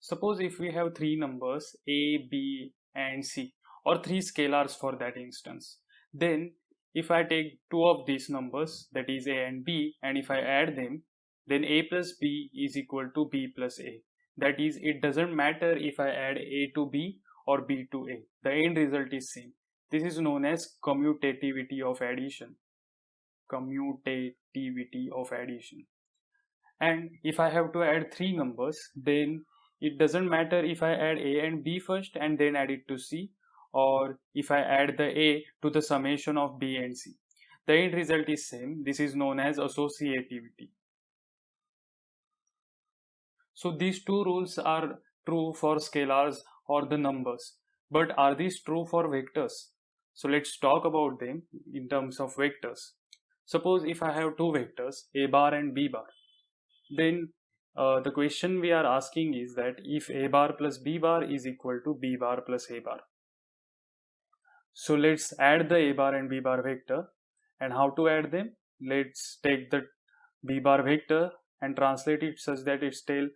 Suppose if we have three numbers a, b and c, or three scalars for that instance, then if I take two of these numbers, that is a and b, and if I add them, then a plus b is equal to b plus a. That is, it doesn't matter if I add a to b or b to a, the end result is same. This is known as commutativity of addition. Commutativity of addition. And if I have to add three numbers, then it doesn't matter if I add a and b first and then add it to c, or if I add the a to the summation of b and c. The end result is same. This is known as associativity. So these two rules are true for scalars or the numbers, but are these true for vectors? So let's talk about them in terms of vectors. Suppose if I have two vectors a bar and b bar, then the question we are asking is that if a bar plus b bar is equal to b bar plus a bar. So let's add the a bar and b bar vector. And how to add them? Let's take the b bar vector and translate it such that its tail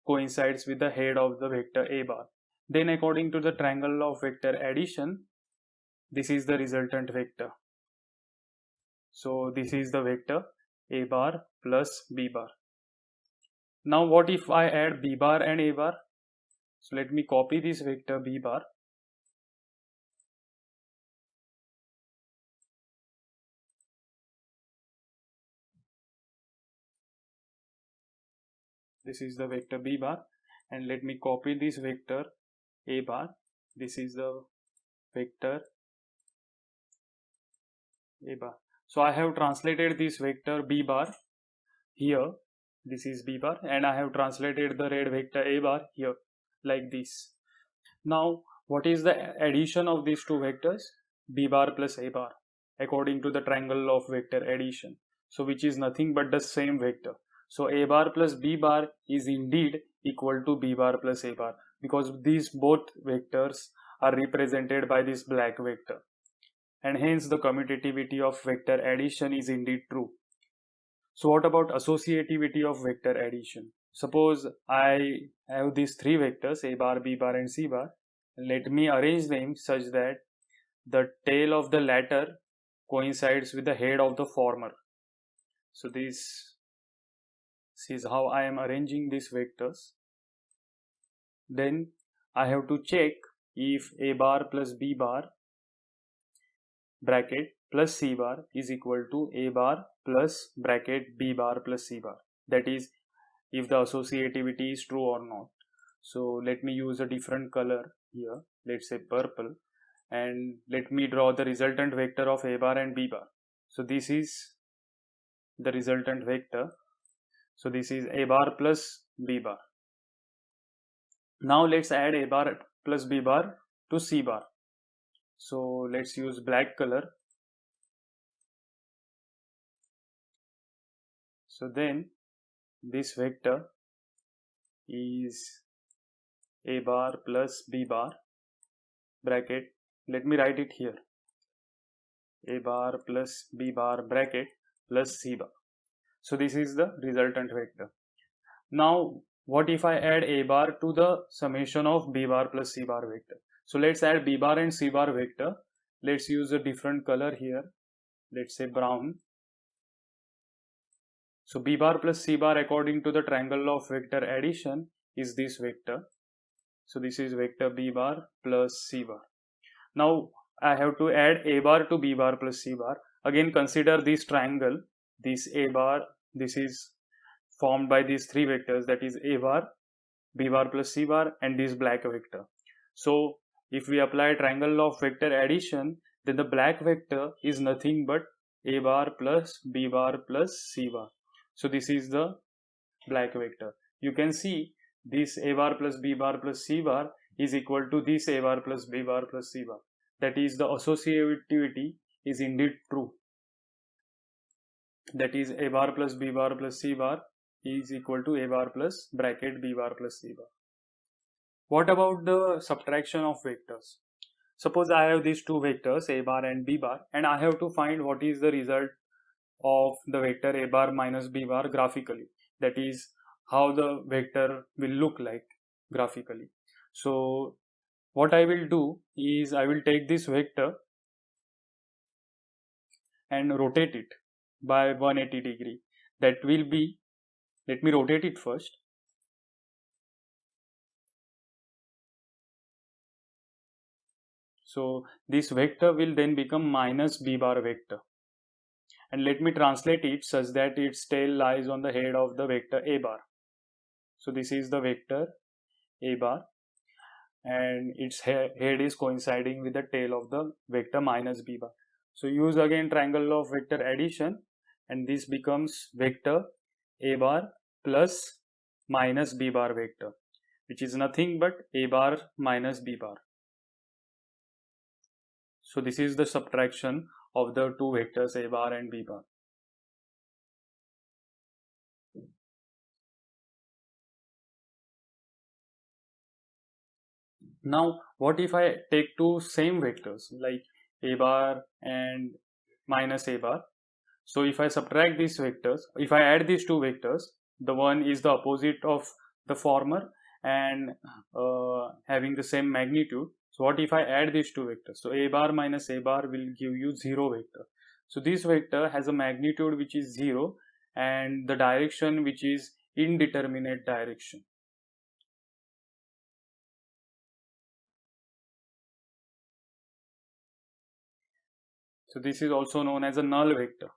coincides with the head of the vector a bar. Then according to the triangle of vector addition, this is the resultant vector. So this is the vector a bar plus b bar. Now what if I add b bar and a bar? So let me copy this vector b bar. This is the vector b bar, and let me copy this vector a bar. This is the vector a bar. So I have translated this vector b bar here. This is b bar, and I have translated the red vector a bar here like this. Now what is the addition of these two vectors? B bar plus a bar according to the triangle of vector addition. So which is nothing but the same vector. So a bar plus b bar is indeed equal to b bar plus a bar, because these both vectors are represented by this black vector, and hence the commutativity of vector addition is indeed true. So what about associativity of vector addition? Suppose I have these three vectors a bar, b bar and c bar. Let me arrange them such that the tail of the latter coincides with the head of the former. So this is how I am arranging these vectors. Then I have to check if a bar plus b bar bracket plus c bar is equal to a bar plus bracket b bar plus c bar. That is, if the associativity is true or not. So let me use a different color here, let's say purple, and let me draw the resultant vector of a bar and b bar. So this is the resultant vector. So this is a bar plus b bar. Now let's add a bar plus b bar to c bar. So let's use black color. So then this vector is a bar plus b bar bracket, let me write it here, a bar plus b bar bracket plus c bar. So this is the resultant vector. Now what if I add a bar to the summation of b bar plus c bar vector? So let's add b bar and c bar vector. Let's use a different color here, let's say brown. So b bar plus c bar according to the triangle of vector addition is this vector. So this is vector b bar plus c bar. Now I have to add a bar to b bar plus c bar. Again consider this triangle, this a bar, this is formed by these three vectors, that is a bar, b bar plus c bar and this black vector. So if we apply triangle of vector addition, then the black vector is nothing but a bar plus b bar plus c bar. So this is the black vector. You can see this a bar plus b bar plus c bar is equal to this a bar plus b bar plus c bar. That is, the associativity is indeed true. That is, a bar plus b bar plus c bar is equal to a bar plus bracket b bar plus c bar. What about the subtraction of vectors? Suppose I have these two vectors a bar and b bar, and I have to find what is the result of the vector a bar minus b bar graphically. That is, how the vector will look like. graphically. So what I will do is I will take this vector and rotate it by 180 degree. That will be, let me rotate it first. So this vector will then become minus b bar vector. And let me translate it such that its tail lies on the head of the vector a bar. So this is the vector a bar, and its head is coinciding with the tail of the vector minus b bar. So use again triangle of vector addition, and this becomes vector a bar plus minus b bar vector, which is nothing but a bar minus b bar. So this is the subtraction of the two vectors a bar and b bar. Now what if I take two same vectors like a bar and minus a bar? So if I subtract these vectors, if I add these two vectors, the one is the opposite of the former and having the same magnitude. So what if I add these two vectors? So a bar minus a bar will give you 0 vector. So this vector has a magnitude which is 0 and the direction which is indeterminate direction. So this is also known as a null vector.